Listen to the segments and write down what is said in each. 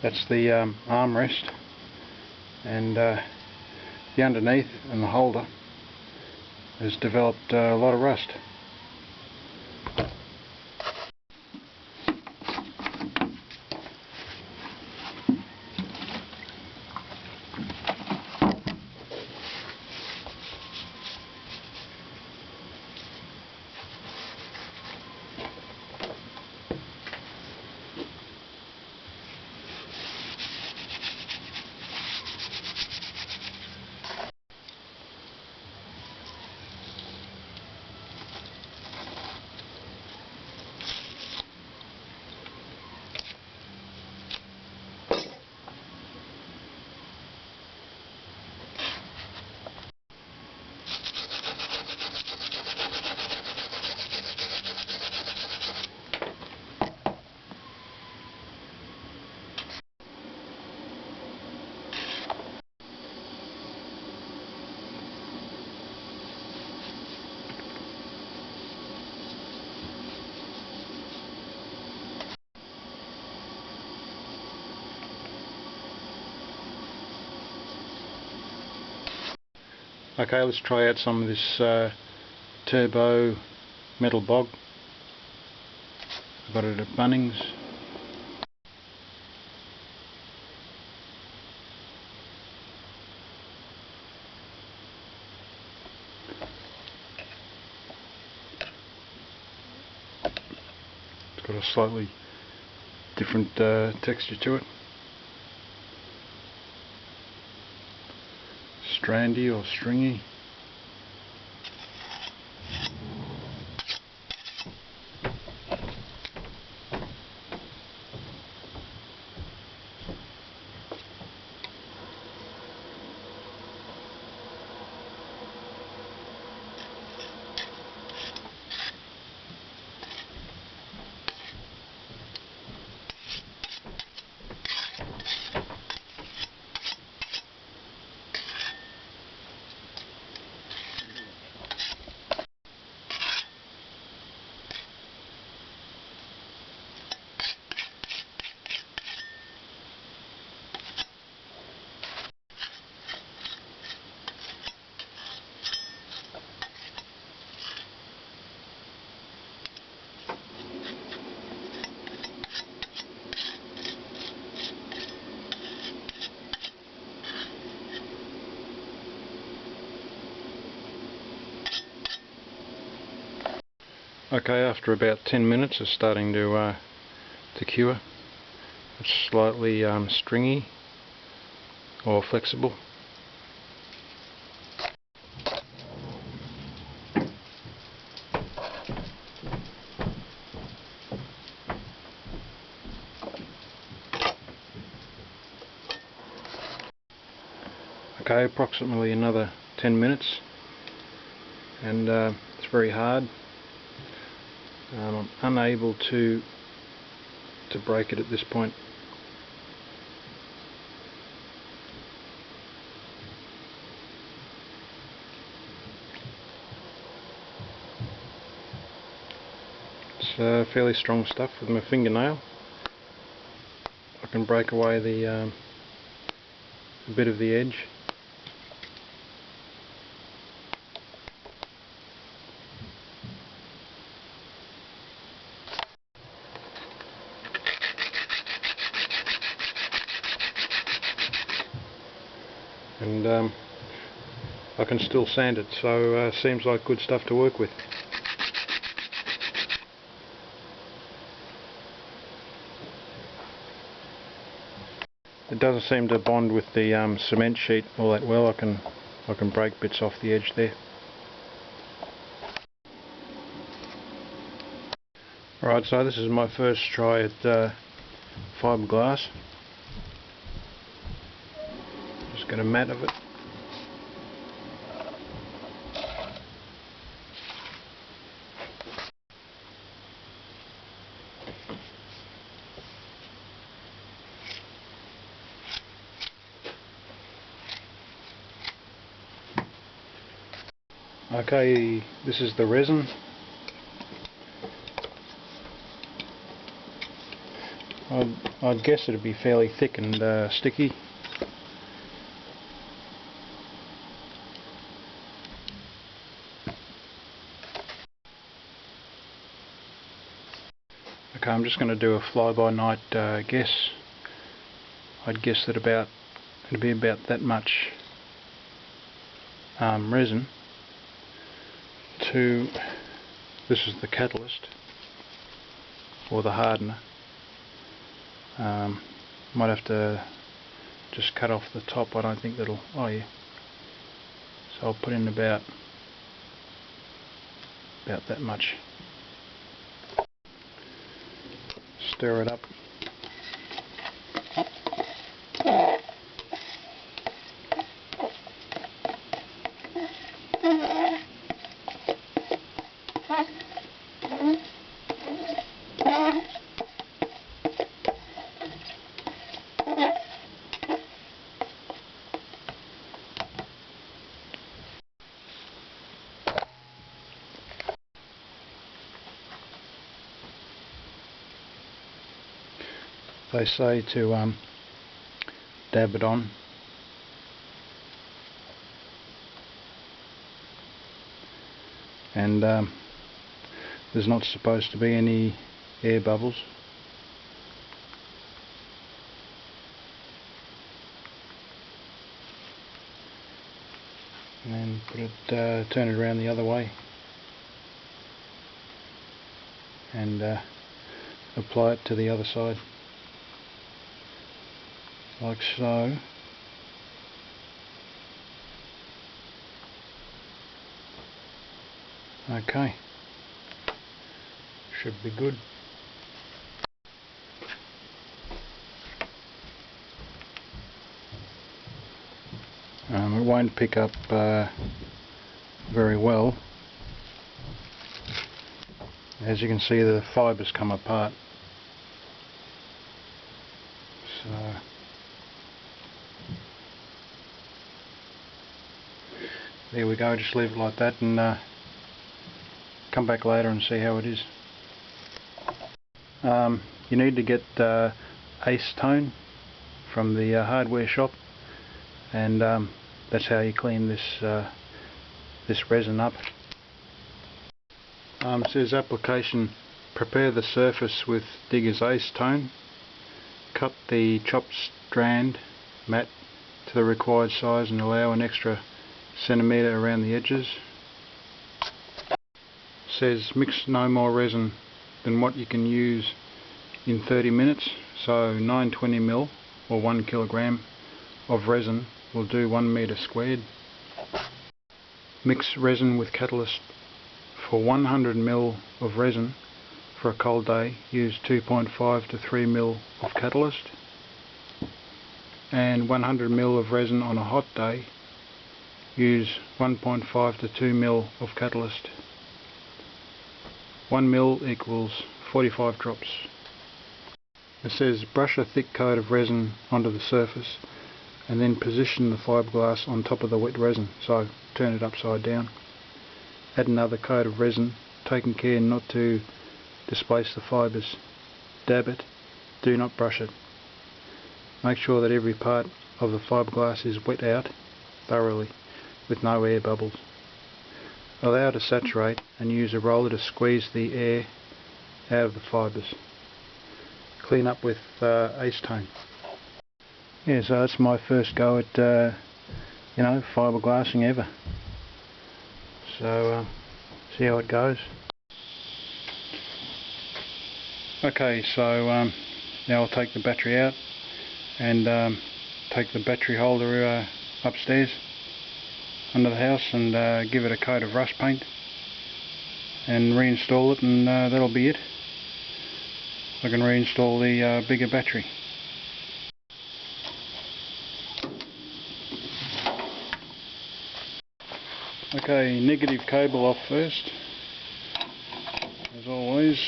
That's the armrest, and the underneath and the holder has developed a lot of rust. Okay, let's try out some of this turbo metal bog. I've got it at Bunnings. It's got a slightly different texture to it. Strandy or stringy. Okay, after about 10 minutes it's starting to cure. It's slightly stringy or flexible. Okay, approximately another 10 minutes, and it's very hard. I'm unable to break it at this point. It's fairly strong stuff. With my fingernail I can break away the a bit of the edge. And I can still sand it, so seems like good stuff to work with. It doesn't seem to bond with the cement sheet all that well. I can break bits off the edge there. Alright, so this is my first try at fiberglass. Just got a mat of it. Okay, this is the resin. I'd guess it'd be fairly thick and sticky. Okay, I'm just going to do a fly-by-night guess. I'd guess that it'd be about that much resin to, this is the catalyst or the hardener. Might have to just cut off the top. I don't think that'll, oh yeah, so I'll put in about that much. Stir it up. They say to dab it on. And there's not supposed to be any air bubbles. And then put it, turn it around the other way, and apply it to the other side, like so. Okay, should be good. It won't pick up very well. As you can see, the fibres come apart. So there we go, just leave it like that and come back later and see how it is. You need to get acetone from the hardware shop, and that's how you clean this resin up. It says application: prepare the surface with Digger's acetone, cut the chopped strand mat to the required size and allow an extra centimetre around the edges. It says mix no more resin than what you can use in 30 minutes, so 920 ml or 1 kilogram of resin will do 1 metre squared. Mix resin with catalyst. For 100 ml of resin for a cold day, use 2.5 to 3 ml of catalyst, and 100 ml of resin on a hot day, use 1.5 to 2 ml of catalyst. 1 ml equals 45 drops. It says brush a thick coat of resin onto the surface and then position the fiberglass on top of the wet resin, so turn it upside down. Add another coat of resin, taking care not to displace the fibres. Dab it, do not brush it. Make sure that every part of the fiberglass is wet out thoroughly with no air bubbles. Allow it to saturate and use a roller to squeeze the air out of the fibres. Clean up with acetone. Yeah, so that's my first go at fiberglassing ever. So see how it goes. Okay, so now I'll take the battery out and take the battery holder upstairs under the house and give it a coat of rust paint and reinstall it, and that'll be it. I can reinstall the bigger battery. Okay, negative cable off first, as always.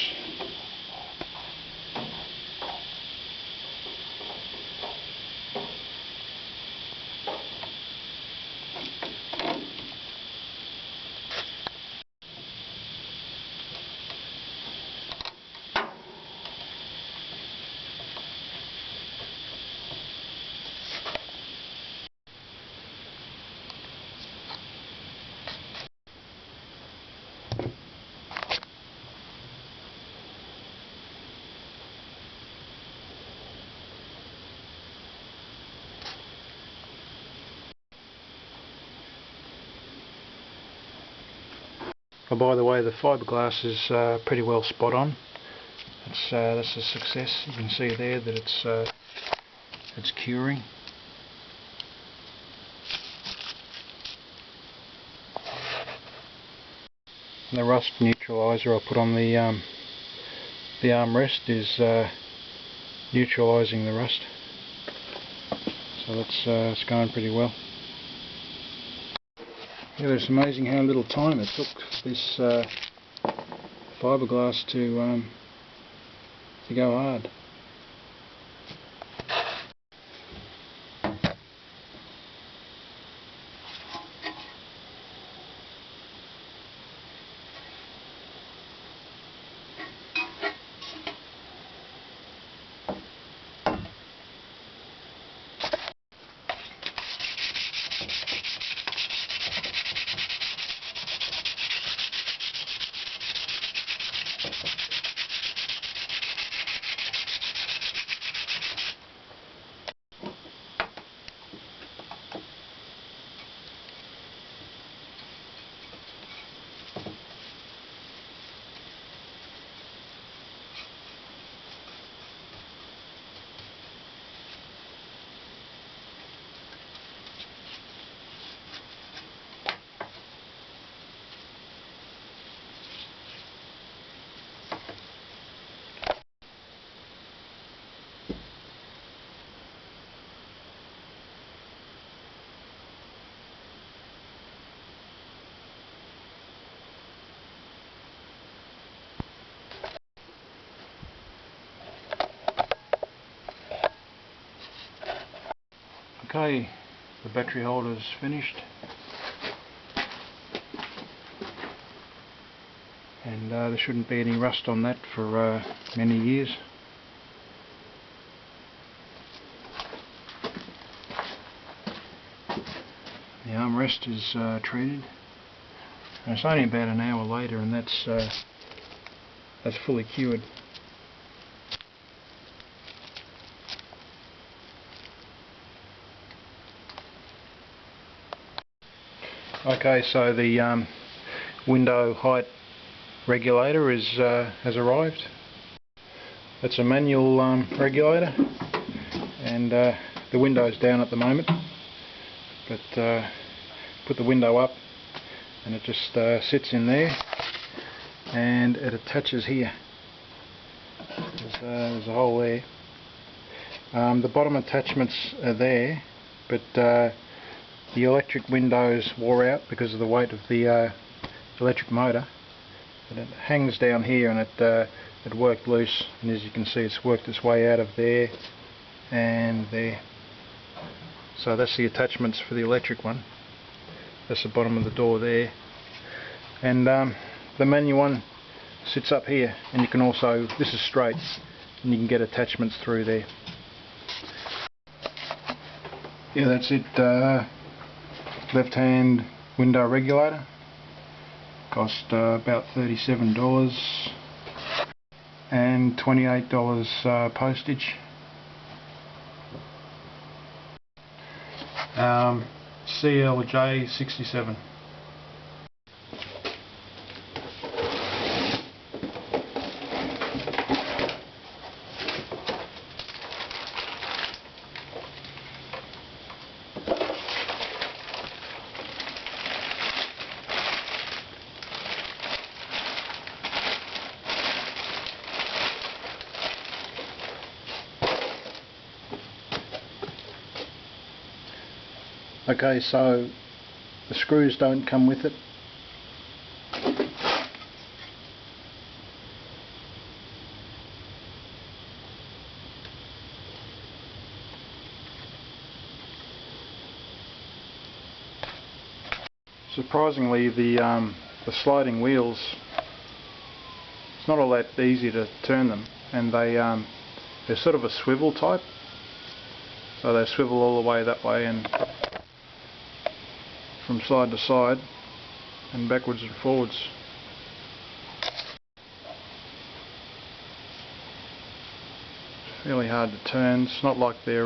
Oh, by the way, the fiberglass is pretty well spot on. That's a success. You can see there that it's curing. And the rust neutralizer I put on the armrest is neutralising the rust. So that's it's going pretty well. Yeah, it's amazing how little time it took this fiberglass to go hard. Okay, the battery holder's finished, and there shouldn't be any rust on that for many years. The armrest is treated, and it's only about an hour later, and that's fully cured. Okay, so the window height regulator has arrived. It's a manual regulator, and the window's down at the moment, but put the window up and it just sits in there, and it attaches here. There's a hole there. The bottom attachments are there, but the electric windows wore out because of the weight of the electric motor. But it hangs down here, and it worked loose, and as you can see it's worked its way out of there and there. So that's the attachments for the electric one. That's the bottom of the door there, and the manual one sits up here, and you can also, this is straight, and you can get attachments through there. Yeah, that's it. Left hand window regulator, cost about $37 and $28 postage. CLJ67. Okay, so the screws don't come with it. Surprisingly, the sliding wheels, it's not all that easy to turn them, and they're sort of a swivel type, so they swivel all the way that way and from side to side and backwards and forwards. Fairly hard to turn. It's not like their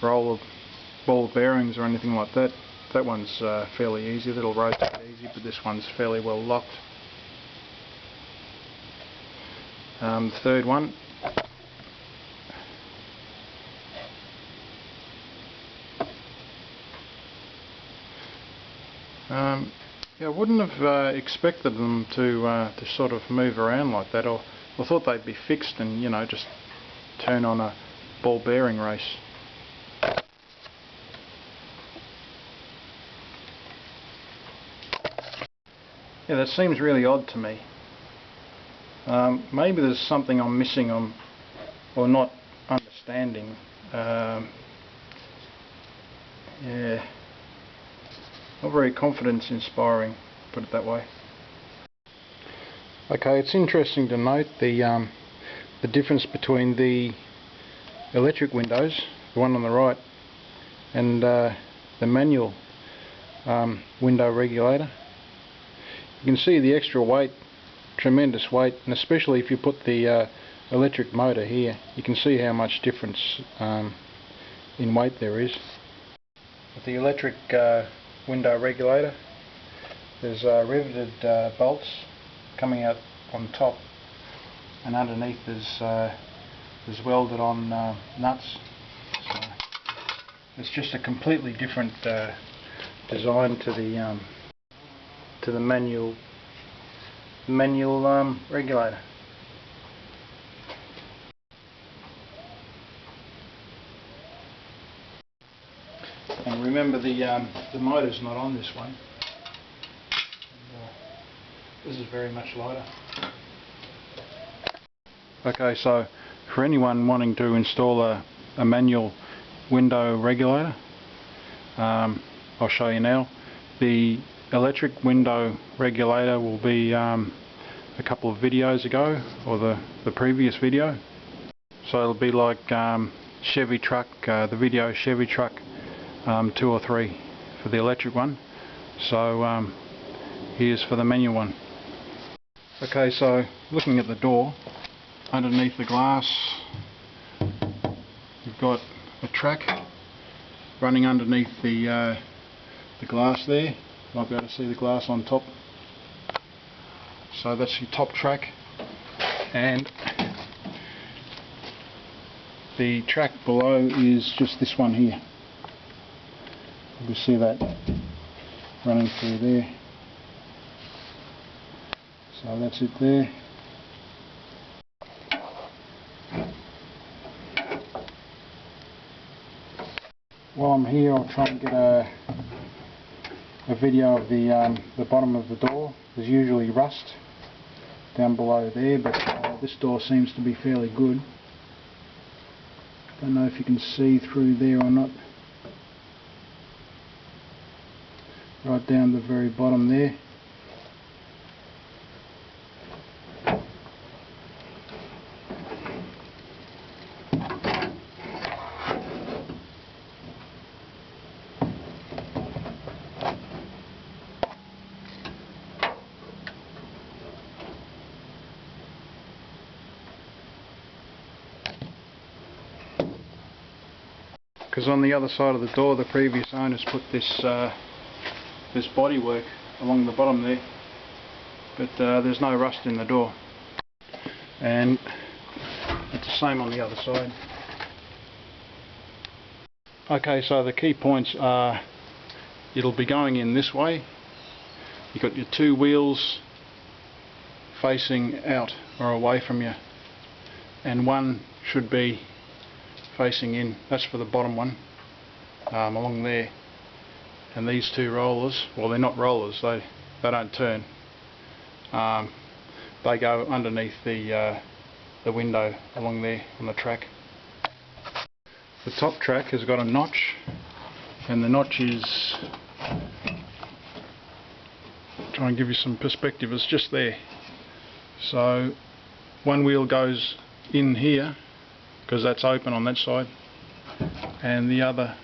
roller ball bearings or anything like that. That one's fairly easy. That'll rotate easy, but this one's fairly well locked. The third one. Yeah, I wouldn't have expected them to sort of move around like that, or I thought they'd be fixed and, you know, just turn on a ball bearing race. Yeah, that seems really odd to me. Maybe there's something I'm missing on, or not understanding. Yeah, not very confidence inspiring, put it that way. Okay, it's interesting to note the difference between the electric windows, the one on the right, and the manual window regulator. You can see the extra weight, tremendous weight, and especially if you put the electric motor here, you can see how much difference in weight there is. With the electric window regulator, there's riveted bolts coming out on top, and underneath there's welded on nuts. So it's just a completely different design to the manual regulator. And remember, the motor's not on this one. This is very much lighter. Okay, so for anyone wanting to install a manual window regulator, I'll show you now. The electric window regulator will be a couple of videos ago, or the previous video. So it'll be like Chevy truck, the video Chevy truck 2 or 3 for the electric one. So here's for the manual one. Okay, so looking at the door, underneath the glass you've got a track running underneath the glass there. Might be able to see the glass on top. So that's your top track, and the track below is just this one here. You can see that running through there. So that's it there. While I'm here, I'll try and get a video of the bottom of the door. There's usually rust down below there, but this door seems to be fairly good. Don't know if you can see through there or not. Right down the very bottom there. Because on the other side of the door, the previous owners put this this bodywork along the bottom there, but there's no rust in the door, and it's the same on the other side. Okay, so the key points are, it'll be going in this way. You've got your 2 wheels facing out or away from you, and one should be facing in. That's for the bottom one, along there. And these 2 rollers, well, they're not rollers, they don't turn. They go underneath the window along there on the track. The top track has got a notch, and the notch is, try and give you some perspective, it's just there. So one wheel goes in here because that's open on that side, and the other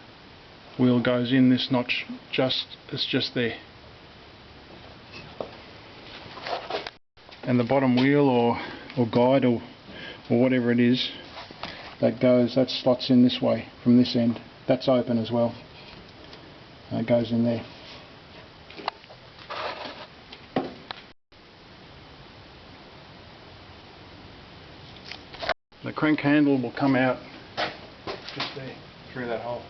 wheel goes in this notch, it's just there. And the bottom wheel or guide or whatever it is, that slots in this way from this end. That's open as well. It goes in there. The crank handle will come out just there, through that hole.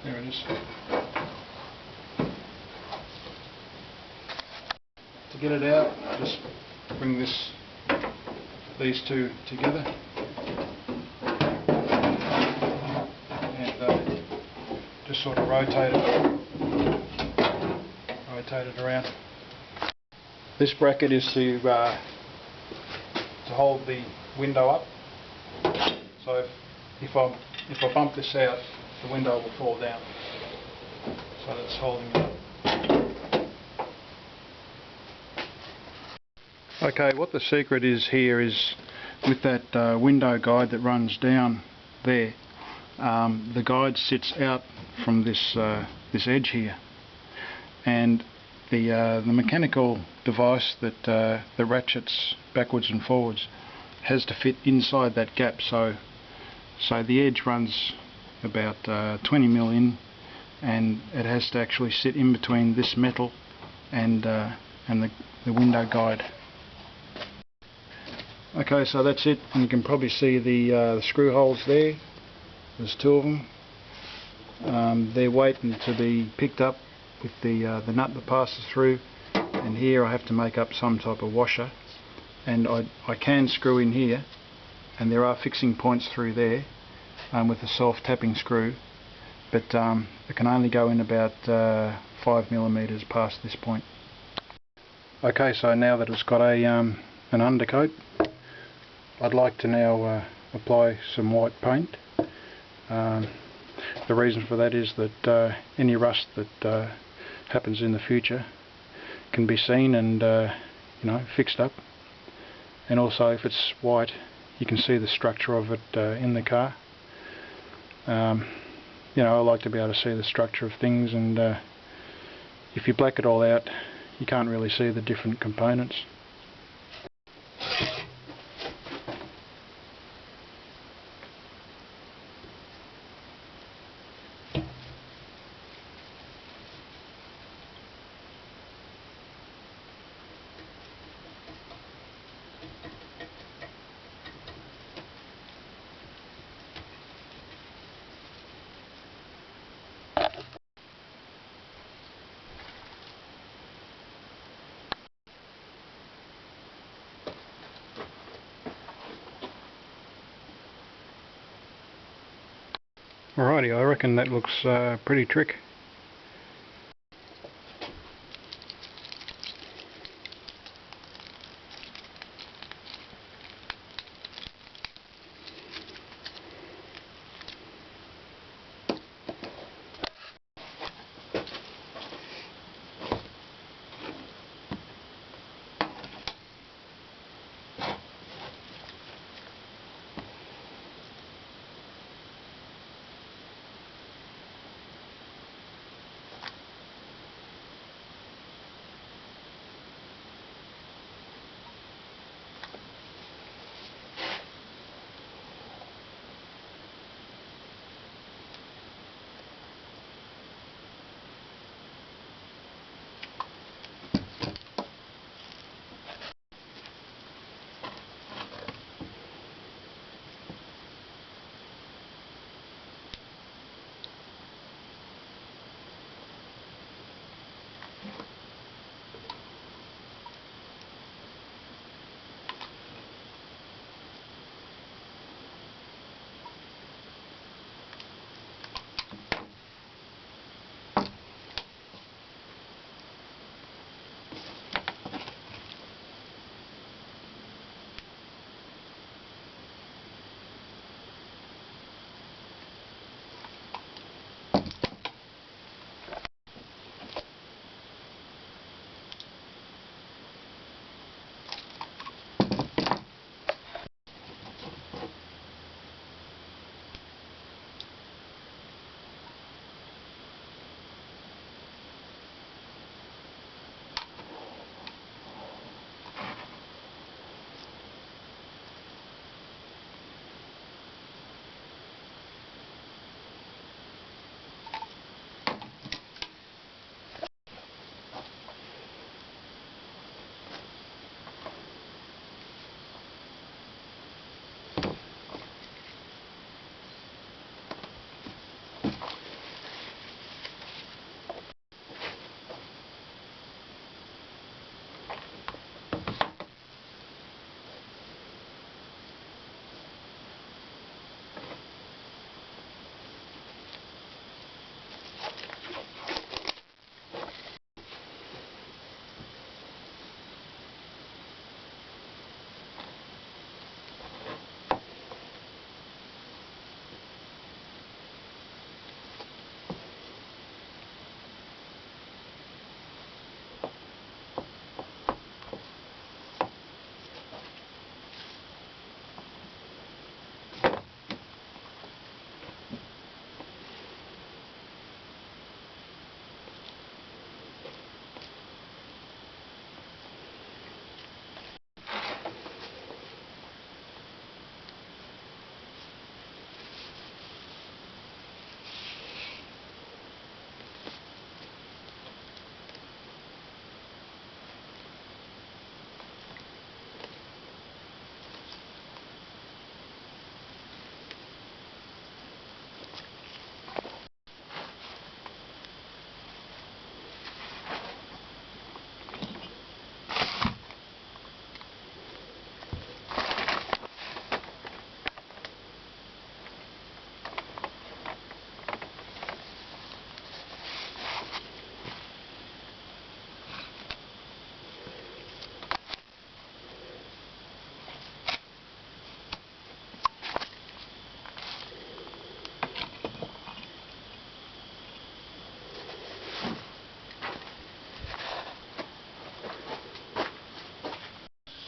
There it is. To get it out, just bring these two together, and just sort of rotate it around. This bracket is to hold the window up. So if I bump this out, the window will fall down. So that's holding it up. Okay, what the secret is here is with that window guide that runs down there. The guide sits out from this edge here, and the mechanical device that ratchets backwards and forwards has to fit inside that gap. So the edge runs about 20 mil in, and it has to actually sit in between this metal and the window guide. Okay, so that's it, and you can probably see the screw holes there. There's two of them. They're waiting to be picked up with the nut that passes through, and here I have to make up some type of washer, and I can screw in here, and there are fixing points through there with a self-tapping screw, but it can only go in about 5 millimeters past this point. Okay, so now that it's got an undercoat, I'd like to now apply some white paint. The reason for that is that any rust that happens in the future can be seen and fixed up, and also if it's white you can see the structure of it in the car. I like to be able to see the structure of things, and if you black it all out you can't really see the different components. Alrighty, I reckon that looks pretty trick.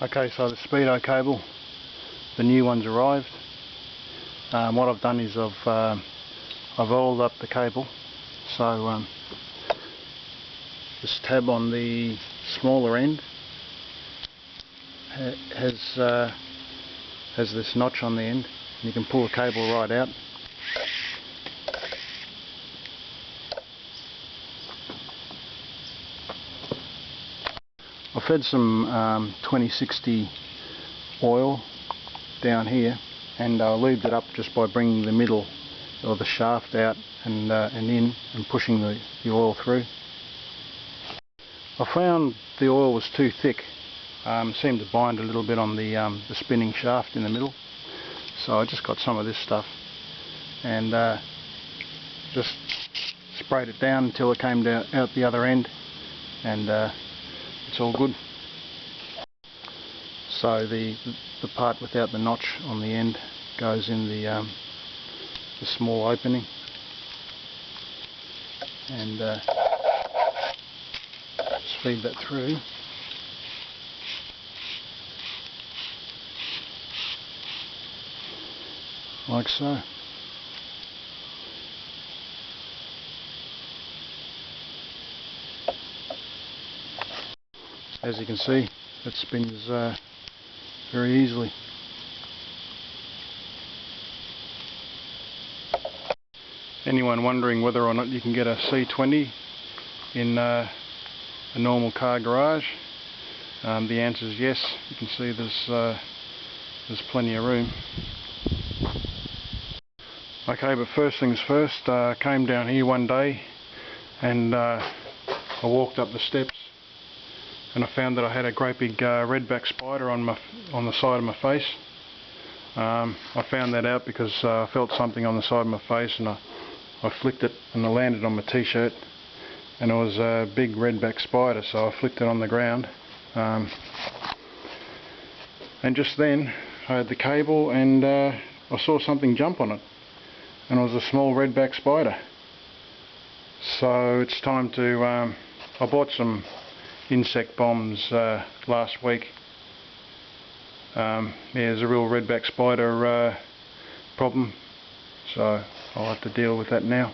Okay, so the speedo cable, the new one's arrived. What I've done is I've oiled up the cable, so this tab on the smaller end has this notch on the end, and you can pull the cable right out. I fed some 2060 oil down here, and I lubed it up just by bringing the middle or the shaft out and in and pushing the oil through. I found the oil was too thick, seemed to bind a little bit on the spinning shaft in the middle, so I just got some of this stuff and just sprayed it down until it came down out the other end, and it's all good. So the part without the notch on the end goes in the small opening, and just feed that through. Like so. As you can see, it spins very easily. Anyone wondering whether or not you can get a C20 in a normal car garage? The answer is yes. You can see there's plenty of room. Okay, but first things first, came down here one day and I walked up the steps and I found that I had a great big redback spider on the side of my face. I found that out because I felt something on the side of my face, and I flicked it and it landed on my t-shirt, and it was a big redback spider, so I flicked it on the ground. And just then I had the cable and I saw something jump on it, and it was a small redback spider. So it's time to, I bought some insect bombs last week. Yeah, there's a real redback spider problem, so I'll have to deal with that now.